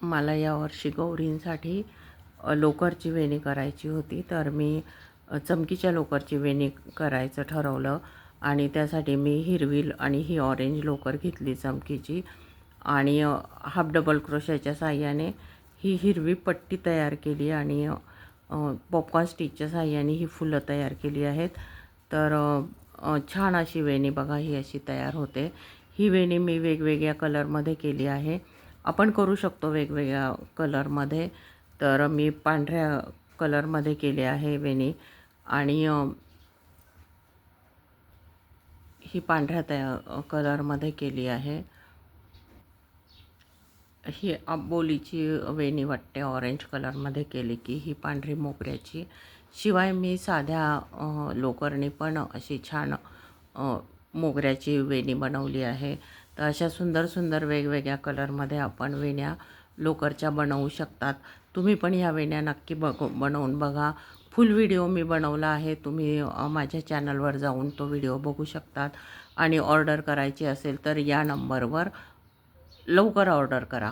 मला यावर्षी गौरींसाठी लोकरची वेणी करायची होती, तर मी चमकीच्या लोकरची वेणी करायचं ठरवलं आणि त्यासाठी मी हिरवी आणि ही ऑरेंज लोकर घेतली चमकीची आणि हाफ डबल क्रोशाच्या साहाय्याने ही हिरवी पट्टी तयार केली आणि पॉपकॉर्न स्टिचच्या साहाय्याने ही फुलं तयार केली आहेत। तर छान अशी वेणी बघा ही अशी तयार होते। ही वेणी मी वेगवेगळ्या कलरमध्ये केली आहे, आपण करू शकतो वेगवेगळ्या कलरमध्ये। तर मी पांढऱ्या कलरमध्ये केली आहे वेणी आणि ही पांढऱ्या कलरमध्ये केली आहे। ही आंबोलीची वेणी वाटते ऑरेंज कलरमध्ये केली की ही पांढरी मोगऱ्याची। शिवाय मी साध्या लोकरने पण अशी छान मोगऱ्याची वेणी बनवली आहे। तर अशा सुंदर सुंदर वेगवेगळ्या कलरमध्ये आपण वेण्या लोकरच्या बनवू शकतात। तुम्ही पण ह्या वेण्या नक्की बनवून बघा। फुल व्हिडिओ मी बनवला आहे, तुम्ही माझ्या चॅनलवर जाऊन तो व्हिडिओ बघू शकतात आणि ऑर्डर करायची असेल तर या नंबरवर लवकर ऑर्डर करा।